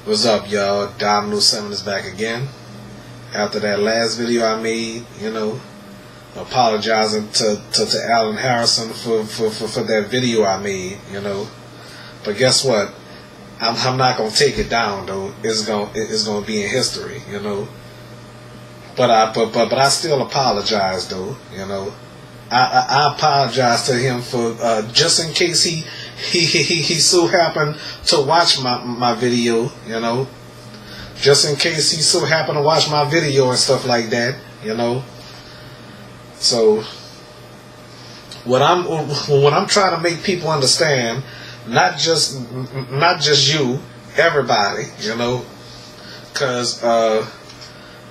What's up, y'all? Dominoes 7 is back again. After that last video I made, apologizing to Alan Harrison for that video I made, But guess what? I'm not gonna take it down though. It's gonna be in history, But I still apologize though, I apologize to him for just in case he so happened to watch my video, just in case he so happened to watch my video and stuff like that, So what I'm trying to make people understand, not just you, everybody, because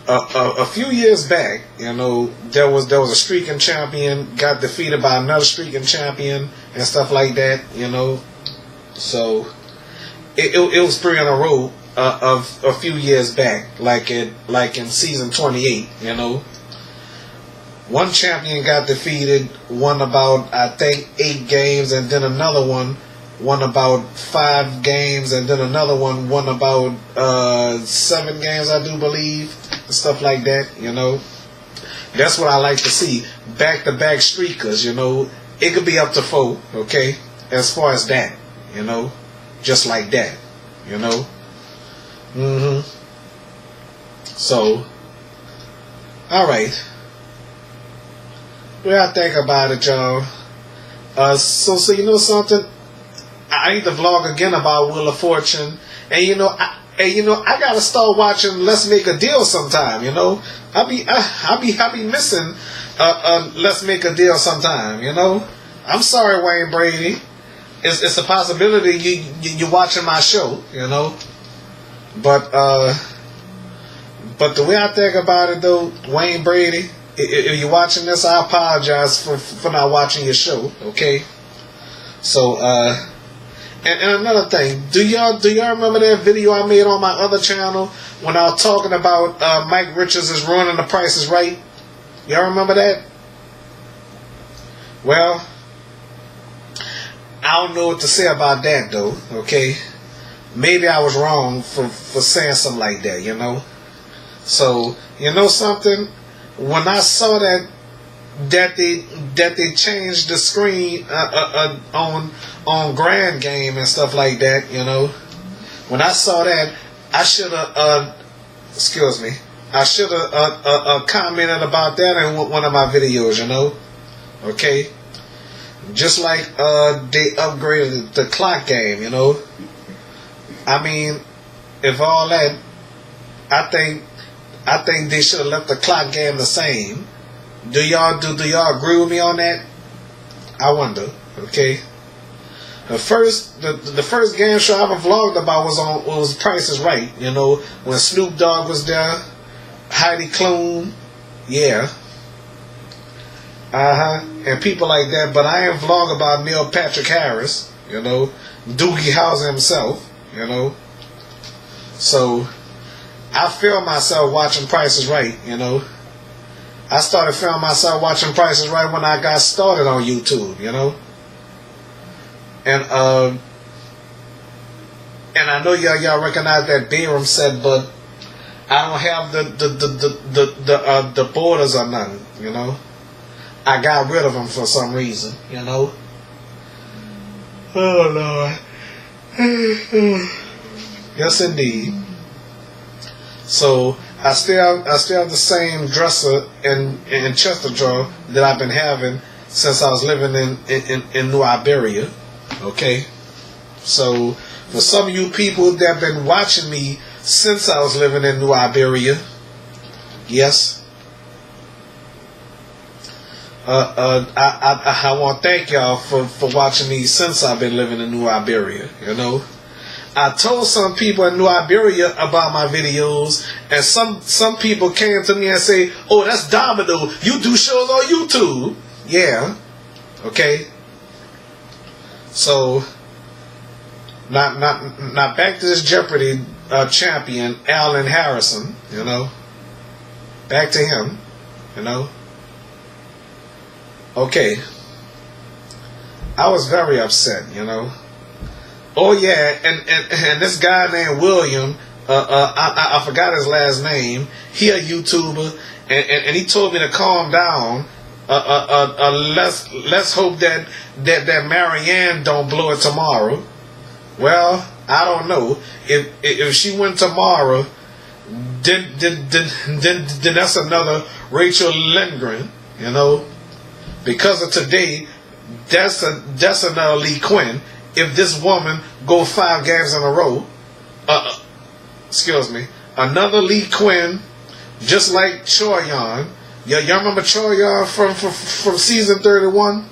a few years back, there was a streaking champion got defeated by another streaking champion and stuff like that, So it was 3 in a row of a few years back, like in season 28, One champion got defeated, won about I think 8 games, and then another one won about 5 games, and then another one won about 7 games, I do believe. Stuff like that, That's what I like to see. Back-to-back streakers, It could be up to 4, okay? As far as that, Just like that, So, alright. Well, I think about it, y'all. So you know something? I need to vlog again about Wheel of Fortune. And I gotta start watching Let's Make a Deal sometime, I be missing Let's Make a Deal sometime, I'm sorry, Wayne Brady. It's a possibility you're watching my show, But the way I think about it though, Wayne Brady, if you're watching this, I apologize for not watching your show, okay? So and another thing, do y'all remember that video I made on my other channel when I was talking about Mike Richards is ruining The Price is Right? Y'all remember that? Well, I don't know what to say about that though, okay? Maybe I was wrong for saying something like that, So, something? When I saw that they changed the screen on Grand Game and stuff like that, When I saw that, I should have commented about that in one of my videos, Okay, just like they upgraded the clock game, I mean, if all that, I think they should have left the clock game the same. Do y'all agree with me on that? I wonder. Okay. The first game show I ever vlogged about was Price is Right. When Snoop Dogg was there, Heidi Klum, yeah, and people like that. But I ain't vlog about Neil Patrick Harris, Doogie Howser himself, So I feel myself watching Price is Right, I started feeling myself watching Price is Right when I got started on YouTube, And I know y'all recognize that Bayram said, but I don't have the borders or nothing, I got rid of them for some reason, Oh Lord. Yes indeed. So I still have the same dresser and chest of drawer that I've been having since I was living in New Iberia. Okay? So for some of you people that have been watching me since I was living in New Iberia, yes, I want to thank y'all for watching me since I've been living in New Iberia, I told some people in New Iberia about my videos, and some people came to me and say, "Oh, that's Domino. You do shows on YouTube." Yeah. Okay. So, not back to this Jeopardy champion, Alan Harrison. Back to him. Okay. I was very upset. Oh yeah, and this guy named William, I forgot his last name. He a YouTuber, and he told me to calm down. Let's hope that Marianne don't blow it tomorrow. Well, I don't know. If she win tomorrow, then that's another Rachel Lindgren, you know. Because of today, that's another Lee Quinn. If this woman go 5 games in a row, excuse me, another Lee Quinn, just like Choyan. Y'all remember Choyan from season 31?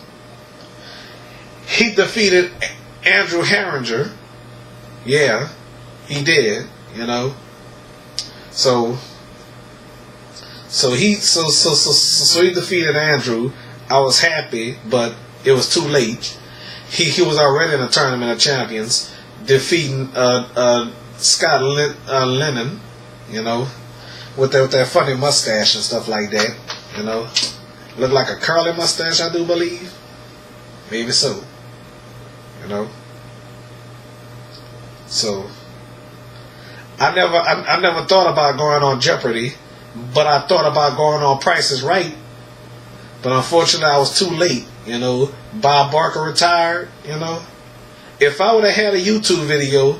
He defeated Andrew Herringer. Yeah, he did. You know. So he defeated Andrew. I was happy, but it was too late. He was already in the Tournament of Champions, defeating Scott Lennon, you know, with that funny mustache and stuff like that, you know. Looked like a curly mustache, I do believe. Maybe so, you know. So I never thought about going on Jeopardy, but I thought about going on Price is Right. But unfortunately, I was too late, you know. Bob Barker retired, you know. If I would have had a YouTube video,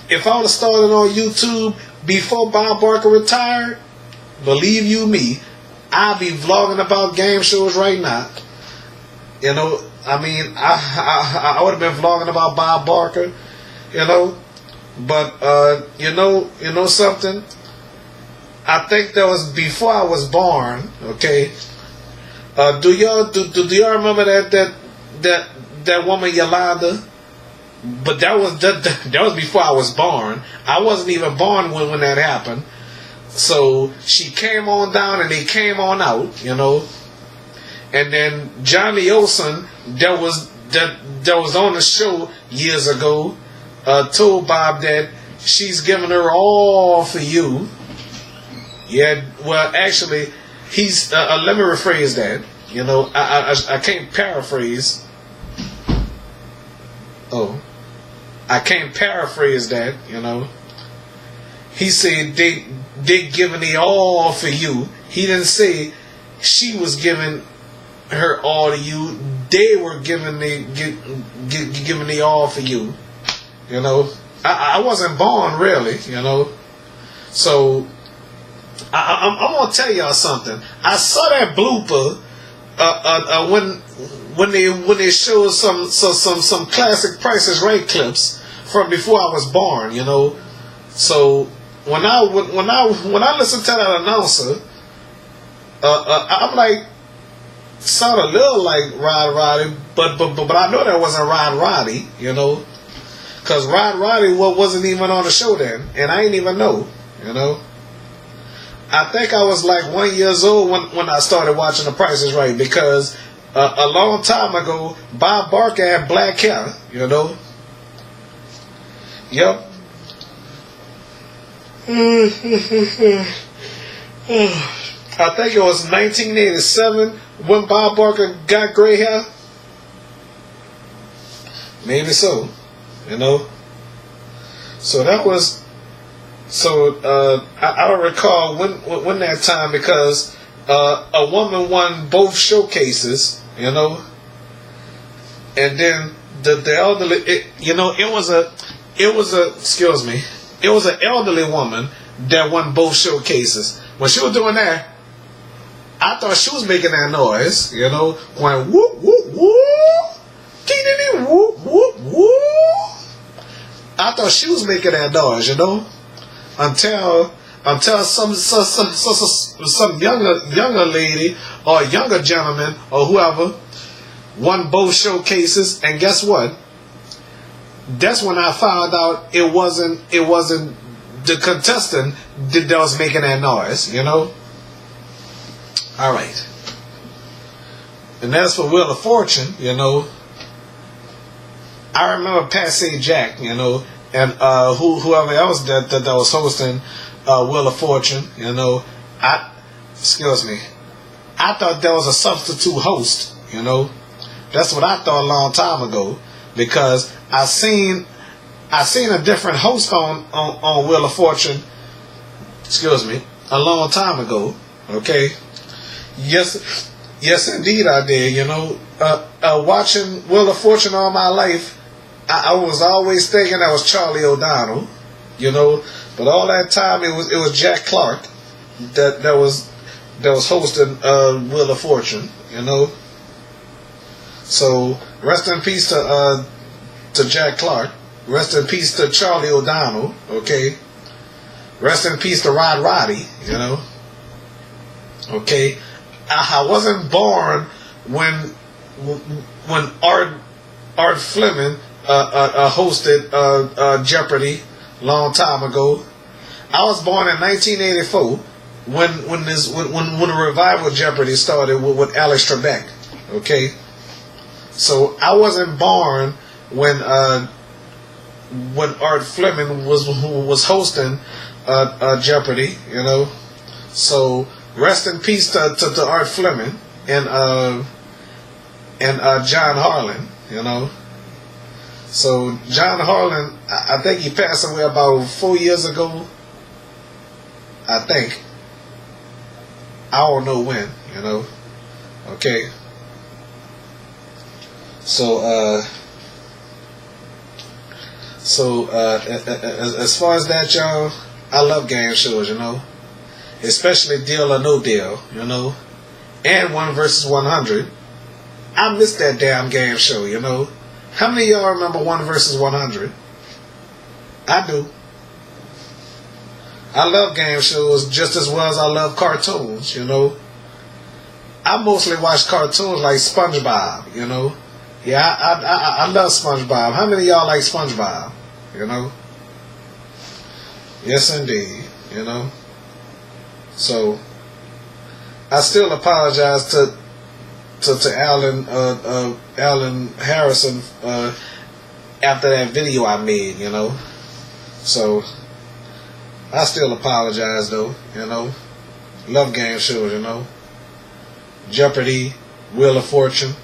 if I would have started on YouTube before Bob Barker retired, believe you me, I'd be vlogging about game shows right now. You know, I mean, I would have been vlogging about Bob Barker, you know. But, you know something? I think that was before I was born, okay? Do y'all remember that woman Yolanda? But that was before I was born. I wasn't even born when that happened. So she came on down and they came on out, you know. And then Johnny Olsen, that was on the show years ago, told Bob that she's giving her all for you. Yeah, well, actually, he's. Let me rephrase that. You know, I can't paraphrase. Oh, I can't paraphrase that. You know, he said they giving the all for you. He didn't say she was giving her all to you. They were giving the all for you. You know, I wasn't born really. You know, so. I'm gonna tell y'all something. I saw that blooper when they showed some classic Price is Right clips from before I was born. You know, so when I listened to that announcer, I'm like, sound a little like Rod Roddy, but I know that wasn't Rod Roddy. You know, because Rod Roddy wasn't even on the show then, and I didn't even know. You know. I think I was like 1 year old when I started watching The Price is Right, because a long time ago, Bob Barker had black hair, you know. Yep. I think it was 1987 when Bob Barker got gray hair. Maybe so, you know. So that was... So I don't recall when that time, because a woman won both showcases, you know, and then the elderly, it was an elderly woman that won both showcases. When she was doing that, I thought she was making that noise, you know, when whoop whoop whoop, dee whoop whoop whoop. I thought she was making that noise, you know. Until some younger lady or younger gentleman or whoever won both showcases, and guess what? That's when I found out it wasn't the contestant that was making that noise, you know. All right. And as for Wheel of Fortune, you know, I remember Patsy Jack, you know. And whoever else that was hosting Wheel of Fortune, you know, I thought that was a substitute host, you know. That's what I thought a long time ago. because I seen a different host on Wheel of Fortune. Excuse me, a long time ago. Okay, yes, indeed, I did. You know, watching Wheel of Fortune all my life, I was always thinking that was Charlie O'Donnell. You know, but all that time it was Jack Clark that was hosting Wheel of Fortune. You know, so rest in peace to Jack Clark. Rest in peace to Charlie O'Donnell. Okay, rest in peace to Rod Roddy. You know, okay. I wasn't born when Art Fleming hosted Jeopardy long time ago. I was born in 1984 when the revival of Jeopardy started with Alex Trebek. Okay, so I wasn't born when Art Fleming was hosting Jeopardy. You know, so rest in peace to Art Fleming and John Harlan. You know. So John Harlan, I think he passed away about 4 years ago. I think. I don't know when, you know. Okay. So as far as that, y'all, I love game shows, you know. Especially Deal or No Deal, you know. And 1 versus 100. I miss that damn game show, you know. How many of y'all remember 1 versus 100? I do. I love game shows just as well as I love cartoons, you know. I mostly watch cartoons like SpongeBob, you know. Yeah, I love SpongeBob. How many of y'all like SpongeBob? You know? Yes, indeed, you know. So, I still apologize to Alan Harrison after that video I made, you know. So I still apologize though, you know. Love game shows, you know. Jeopardy, Wheel of Fortune.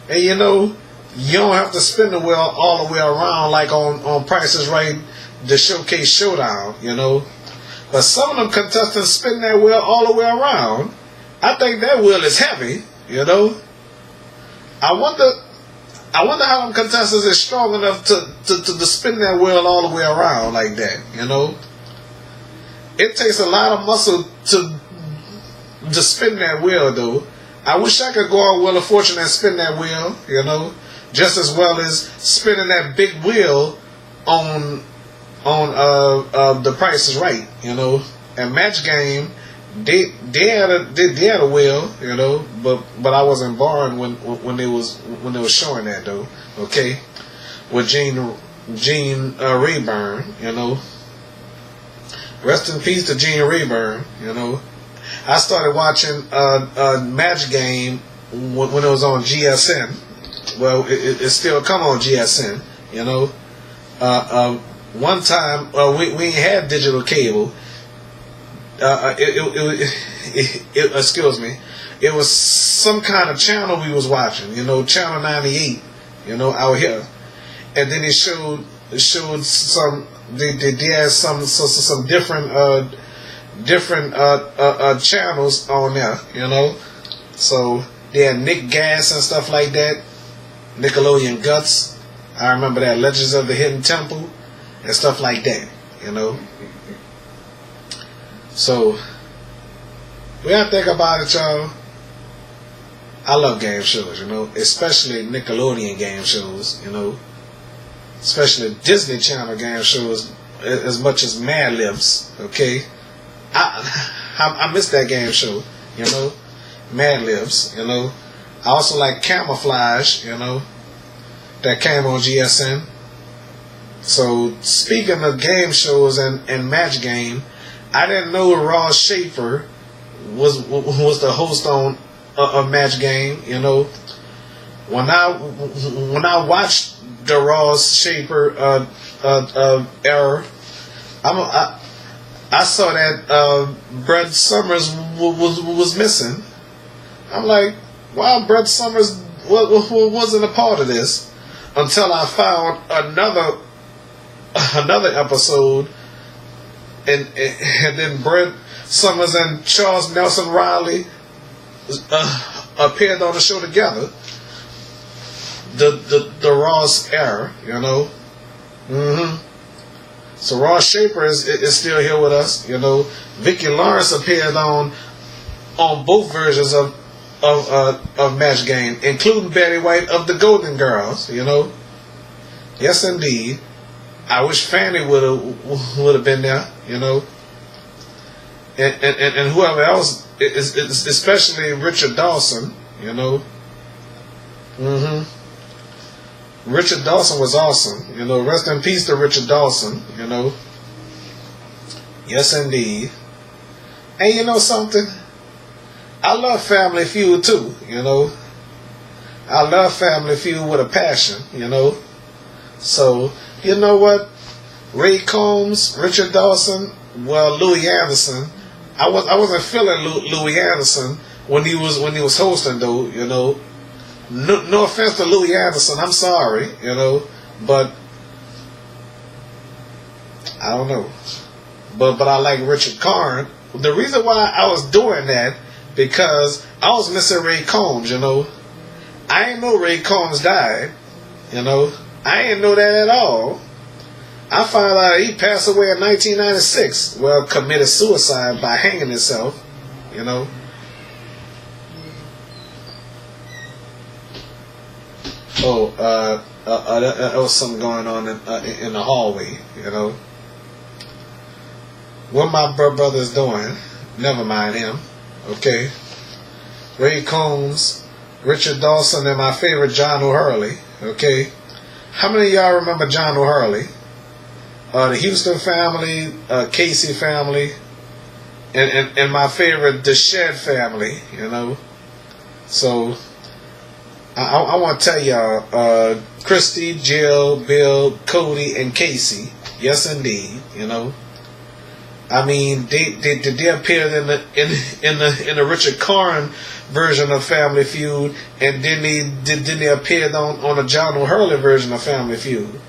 And you know, you don't have to spin the wheel all the way around like on Price is Right, the Showcase Showdown, you know. But some of them contestants spin that wheel all the way around. I think that wheel is heavy. You know, I wonder how them contestants is strong enough to spin that wheel all the way around like that. You know, it takes a lot of muscle to spin that wheel, though. I wish I could go on Wheel of Fortune and spin that wheel. You know, just as well as spinning that big wheel on The Price is Right. You know, and Match Game. They had a wheel, you know, but I wasn't born when they was showing that though. Okay, with Gene Rayburn, you know. Rest in peace to Gene Rayburn, you know. I started watching Match Game when it was on GSN. Well, it still come on GSN, you know. One time we ain't had digital cable. Excuse me. It was some kind of channel we was watching, you know, channel 98, you know, out here, and then it showed some. They had some different channels on there, you know. So they had Nick Gas and stuff like that, Nickelodeon Guts. I remember that, Legends of the Hidden Temple and stuff like that, you know. So, we gotta think about it, y'all. I love game shows, you know, especially Nickelodeon game shows, you know, especially Disney Channel game shows as much as Mad Libs, okay? I miss that game show, you know, Mad Libs, you know. I also like Camouflage, you know, that came on GSN. So, speaking of game shows and Match Game, I didn't know Ross Schaefer was the host on a Match Game. You know, when I watched the Ross Schaefer era, I saw that Brett Summers was missing. I'm like, wow, Brett Summers wasn't a part of this. until I found another episode, and then Brent Summers and Charles Nelson Riley appeared on the show together. The Ross era, you know. So Ross Shaper is still here with us, you know. Vicki Lawrence appeared on both versions of Match Game, including Betty White of the Golden Girls, you know. Yes, indeed. I wish Fanny would have been there, you know. And whoever else, especially Richard Dawson, you know. Richard Dawson was awesome, you know. Rest in peace to Richard Dawson, you know. Yes, indeed. And you know something? I love Family Feud too, you know. I love Family Feud with a passion, you know. So, you know what? Ray Combs, Richard Dawson, well, Louis Anderson. I wasn't feeling Louis Anderson when he was hosting though, you know. No offense to Louis Anderson, I'm sorry, you know, but I don't know. But I like Richard Karn. The reason why I was doing that, because I was missing Ray Combs, you know. I didn't know Ray Combs died, you know. I didn't know that at all. I found out he passed away in 1996. Well, committed suicide by hanging himself, you know. Oh, there was something going on in the hallway, you know. What my brother's doing, never mind him, okay. Ray Combs, Richard Dawson, and my favorite John O'Hurley, okay. How many of y'all remember John O'Hurley? The Houston family, Casey family, and my favorite, the Shed family, you know. So I want to tell y'all, Christy, Jill, Bill, Cody, and Casey. Yes, indeed. You know, I mean, they appeared in the Richard Karn version of Family Feud, and then they appeared on the John O'Hurley version of Family Feud.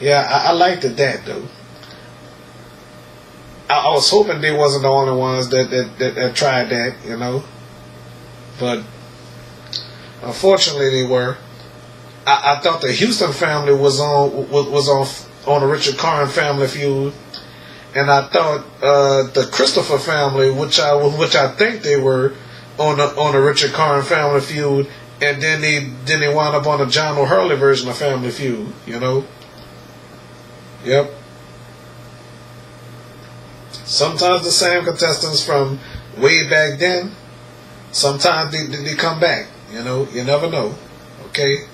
Yeah, I liked it that though. I was hoping they wasn't the only ones that tried that, you know, but unfortunately they were. I thought the Houston family was on the Richard Karn Family Feud, and I thought the Christopher family, which I think they were on the Richard Karn Family Feud, and then they wound up on the John O'Hurley version of Family Feud, you know. Yep. Sometimes the same contestants from way back then, sometimes they come back, you know. You never know, okay.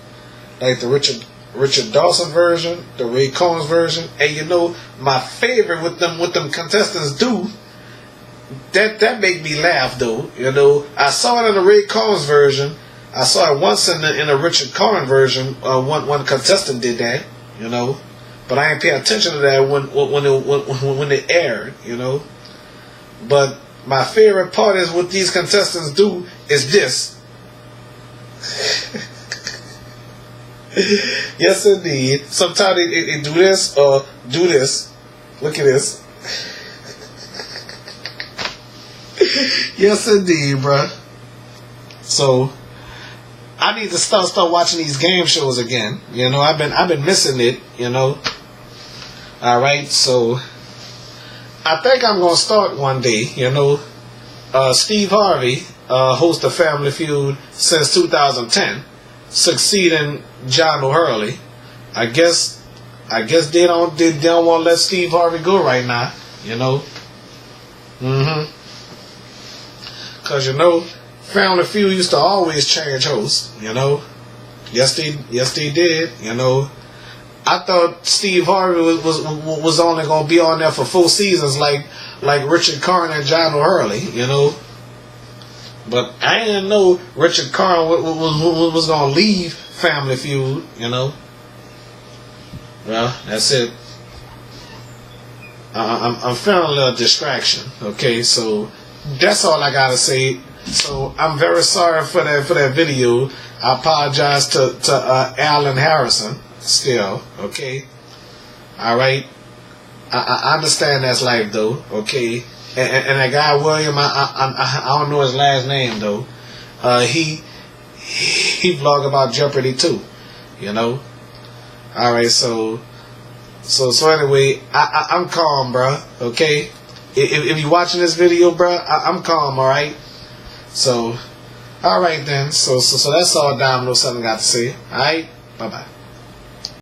Like the Richard Dawson version, the Ray Combs version, and you know my favorite with them contestants do. That make me laugh though, you know. I saw it in the Ray Combs version. I saw it once in the Richard Karn version. One contestant did that, you know. But I ain't pay attention to that when it aired, you know. But my favorite part is what these contestants do is this. Yes, indeed. Sometimes they do this or do this. Look at this. Yes, indeed, bruh. So I need to start watching these game shows again. You know, I've been missing it. You know. All right, so I think I'm gonna start one day. You know, Steve Harvey hosts the Family Feud since 2010, succeeding John O'Hurley. I guess they don't want to let Steve Harvey go right now. You know. Cause you know, Family Feud used to always change hosts. You know. Yes, they did. You know. I thought Steve Harvey was only gonna be on there for 4 seasons, like Richard Karn and John O'Hurley, you know. But I didn't know Richard Karn was gonna leave Family Feud, you know. Well, that's it. I'm feeling a little distraction. Okay, so that's all I gotta say. So I'm very sorry for that video. I apologize to Alan Harrison still, okay? Alright? I understand that's life though, okay? And that guy William, I don't know his last name though. He vlog about Jeopardy too, you know? Alright, so anyway, I'm calm, bruh, okay? If you're watching this video, bruh, I'm calm, alright? So, alright then. So that's all Domino something got to say. Alright? Bye-bye.